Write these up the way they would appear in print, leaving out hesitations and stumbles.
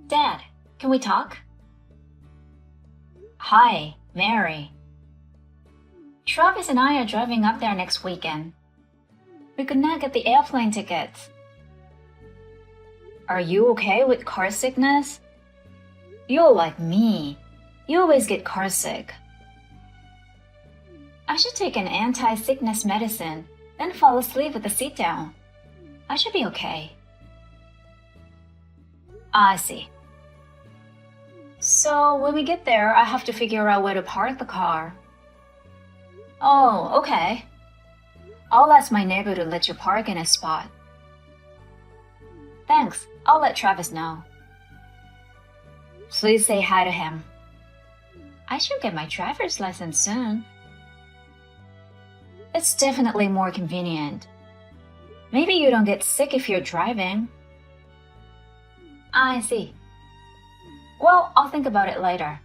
Dad, can we talk? Hi, Mary. Travis and I are driving up there next weekend. We could not get the airplane tickets. Are you okay with car sickness? You're like me. You always get car sick. I should take an anti-sickness medicine, then fall asleep with the seat down. I should be okay. I see. So when we get there, I have to figure out where to park the car. Oh, okay. I'll ask my neighbor to let you park in a spot. Thanks. I'll let Travis know. Please say hi to him. I should get my driver's license soon. It's definitely more convenient. Maybe you don't get sick if you're driving. I see. Well, I'll think about it later.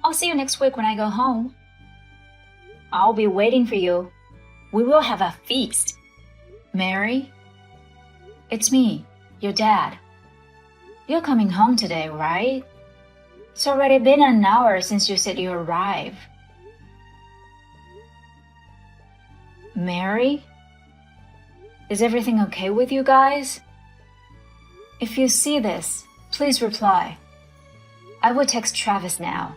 I'll see you next week when I go home. I'll be waiting for you. We will have a feast. Mary? It's me, your dad. You're coming home today, right? It's already been an hour since you said you arrived. Mary? Is everything okay with you guys? If you see this, please reply. I will text Travis now.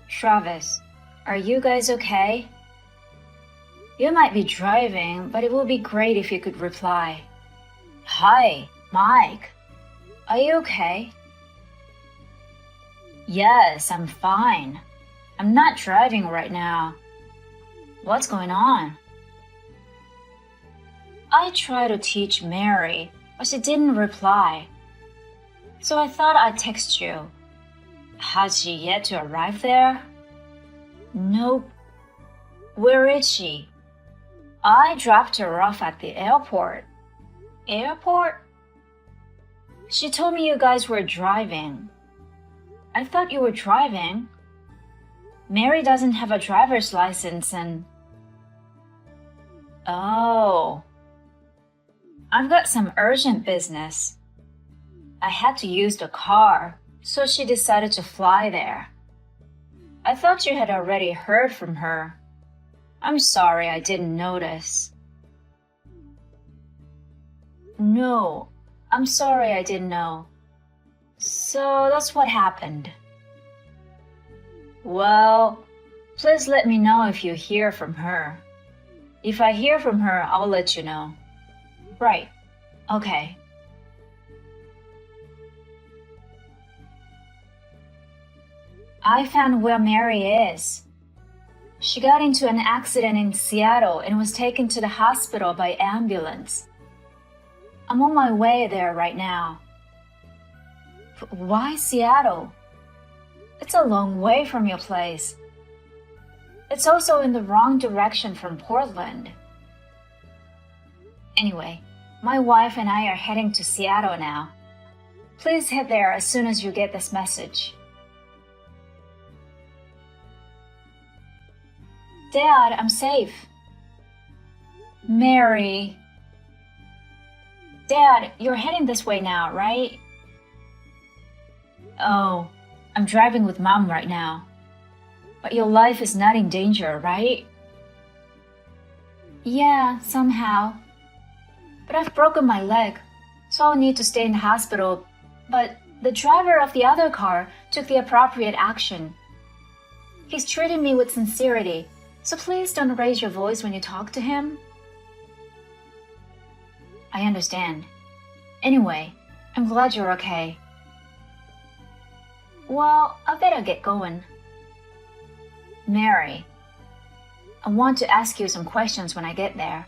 Travis, are you guys okay? You might be driving, but it would be great if you could reply. Hi, Mike. Are you okay? Yes, I'm fine. I'm not driving right now. What's going on? I tried to teach Mary, but she didn't reply. So I thought I'd text you. Has she yet to arrive there? Nope. Where is she? I dropped her off at the airport. Airport? She told me you guys were driving. I thought you were driving. Mary doesn't have a driver's license and... Oh. I've got some urgent business. I had to use the car, so she decided to fly there. I thought you had already heard from her. I'm sorry I didn't notice. No, I'm sorry I didn't know. So that's what happened. Well, please let me know if you hear from her. If I hear from her, I'll let you know. Right. Okay. I found where Mary is. She got into an accident in Seattle and was taken to the hospital by ambulance. I'm on my way there right now. Why Seattle? It's a long way from your place. It's also in the wrong direction from Portland. Anyway, my wife and I are heading to Seattle now. Please head there as soon as you get this message. Dad, I'm safe. Mary. Dad, you're heading this way now, right? Oh, I'm driving with Mom right now. But your life is not in danger, right? Yeah, somehow. But I've broken my leg, so I'll need to stay in the hospital. But the driver of the other car took the appropriate action. He's treating me with sincerity, so please don't raise your voice when you talk to him. I understand. Anyway, I'm glad you're okay. Well, I better get going. Mary, I want to ask you some questions when I get there.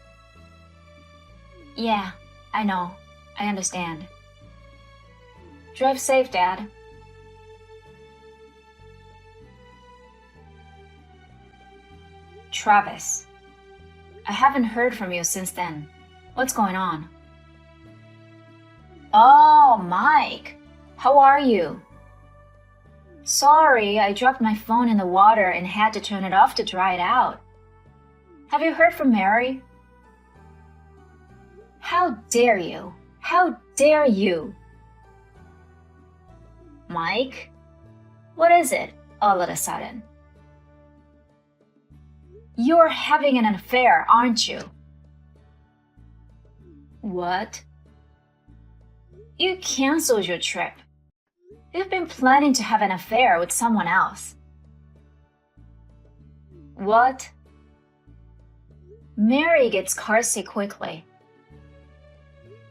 Yeah, I know. I understand. Drive safe, Dad. Travis, I haven't heard from you since then. What's going on? Oh, Mike. How are you? Sorry, I dropped my phone in the water and had to turn it off to dry it out. Have you heard from Mary? How dare you? How dare you? Mike? What is it all of a sudden? You're having an affair, aren't you? What? You canceled your trip. You've been planning to have an affair with someone else. What? Mary gets carsick quickly.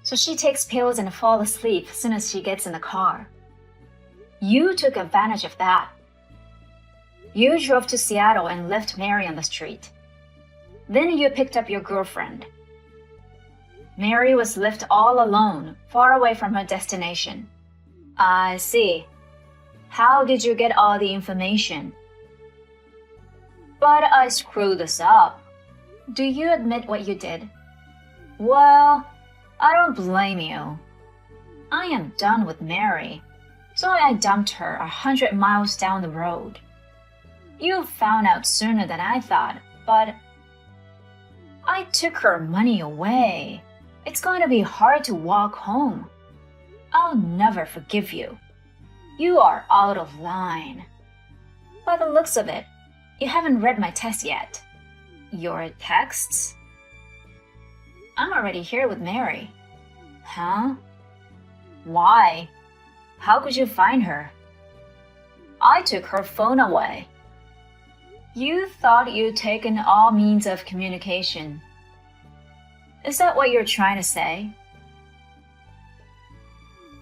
So she takes pills and falls asleep as soon as she gets in the car. You took advantage of that. You drove to Seattle and left Mary on the street. Then you picked up your girlfriend. Mary was left all alone, far away from her destination. I see. How did you get all the information? But I screwed this up. Do you admit what you did? Well, I don't blame you. I am done with Mary, so I dumped her 100 miles down the road. You found out sooner than I thought, but I took her money away. It's going to be hard to walk home. I'll never forgive you. You are out of line. By the looks of it, you haven't read my text yet. Your texts? I'm already here with Mary. Huh? Why? How could you find her? I took her phone away. You thought you'd taken all means of communication. Is that what you're trying to say?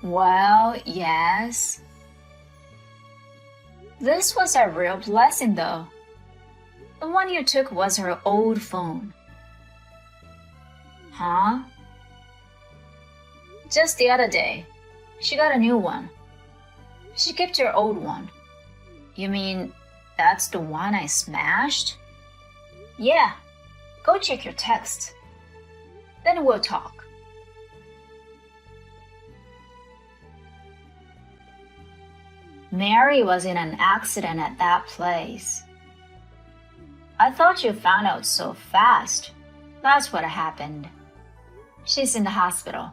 Well, yes. This was a real blessing, though. The one you took was her old phone. Huh? Just the other day, she got a new one. She kept your old one. You mean that's the one I smashed? Yeah. Go check your text. Then we'll talk. Mary was in an accident at that place. I thought you found out so fast. That's what happened. She's in the hospital.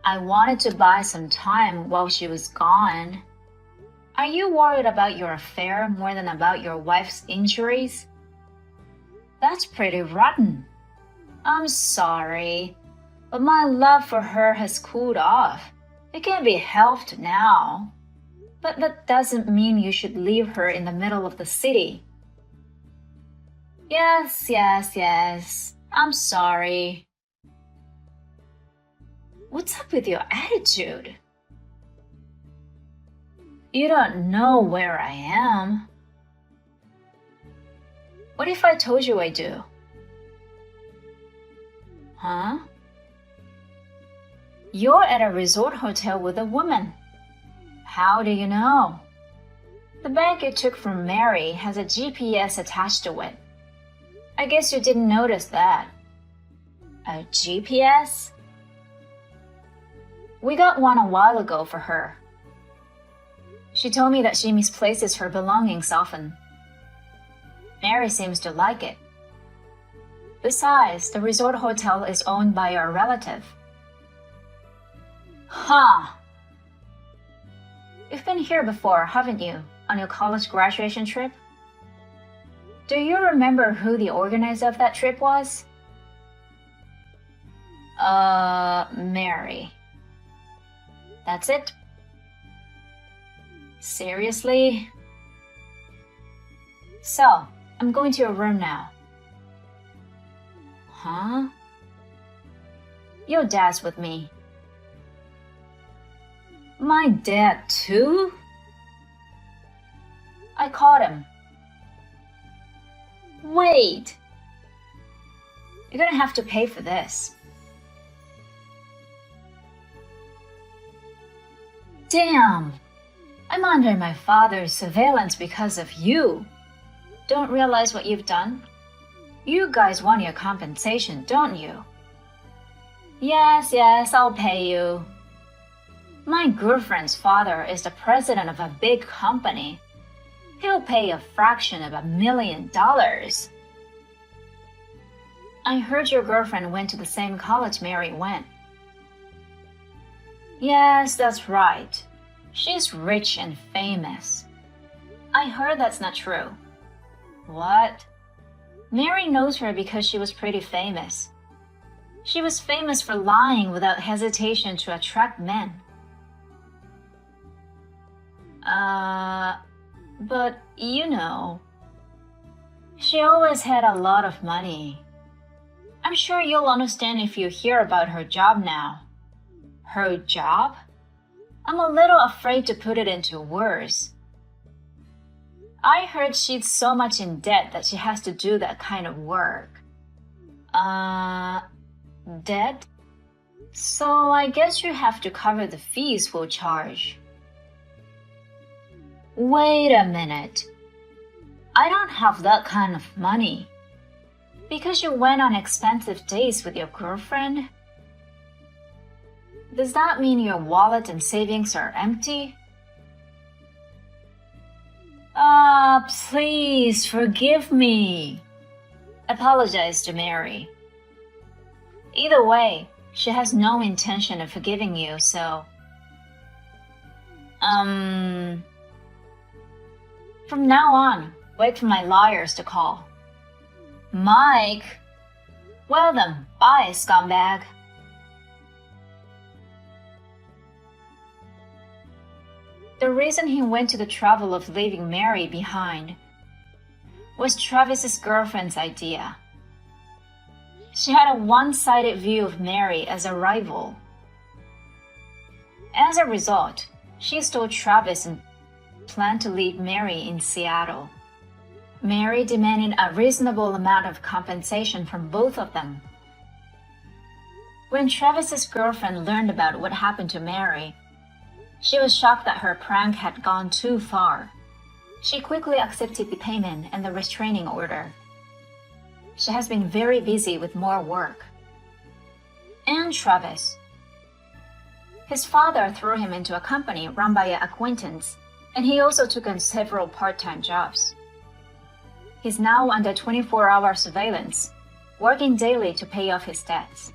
I wanted to buy some time while she was gone. Are you worried about your affair more than about your wife's injuries? That's pretty rotten. I'm sorry, but my love for her has cooled off. It can be helped now. But that doesn't mean you should leave her in the middle of the city. Yes. I'm sorry. What's up with your attitude? You don't know where I am. What if I told you I do? Huh? You're at a resort hotel with a woman. How do you know? The bag you took from Mary has a GPS attached to it. I guess you didn't notice that. A GPS? We got one a while ago for her. She told me that she misplaces her belongings often. Mary seems to like it. Besides, the resort hotel is owned by your relative. Huh. You've been here before, haven't you, on your college graduation trip? Do you remember who the organizer of that trip was? Mary. That's it? Seriously? So, I'm going to your room now. Huh? Your dad's with me. My dad too? I caught him. Wait! You're gonna have to pay for this. Damn! I'm under my father's surveillance because of you. Don't realize what you've done? You guys want your compensation, don't you? Yes, I'll pay you. My girlfriend's father is the president of a big company. He'll pay a fraction of $1 million. I heard your girlfriend went to the same college Mary went. Yes, that's right. She's rich and famous. I heard that's not true. What? Mary knows her because she was pretty famous. She was famous for lying without hesitation to attract men. But you know, she always had a lot of money. I'm sure you'll understand if you hear about her job now. Her job? I'm a little afraid to put it into words. I heard she's so much in debt that she has to do that kind of work. Debt? So I guess you have to cover the fees we'll charge. Wait a minute. I don't have that kind of money. Because you went on expensive dates with your girlfriend? Does that mean your wallet and savings are empty? Please forgive me. Apologize to Mary. Either way, she has no intention of forgiving you, so... From now on, wait for my lawyers to call. Mike? Well then, bye, scumbag. The reason he went to the trouble of leaving Mary behind was Travis's girlfriend's idea. She had a one-sided view of Mary as a rival. As a result, she stole Travis and planned to leave Mary in Seattle. Mary demanded a reasonable amount of compensation from both of them. When Travis's girlfriend learned about what happened to Mary, she was shocked that her prank had gone too far. She quickly accepted the payment and the restraining order. She has been very busy with more work. And Travis. His father threw him into a company run by an acquaintance, and he also took on several part-time jobs. He's now under 24-hour surveillance, working daily to pay off his debts.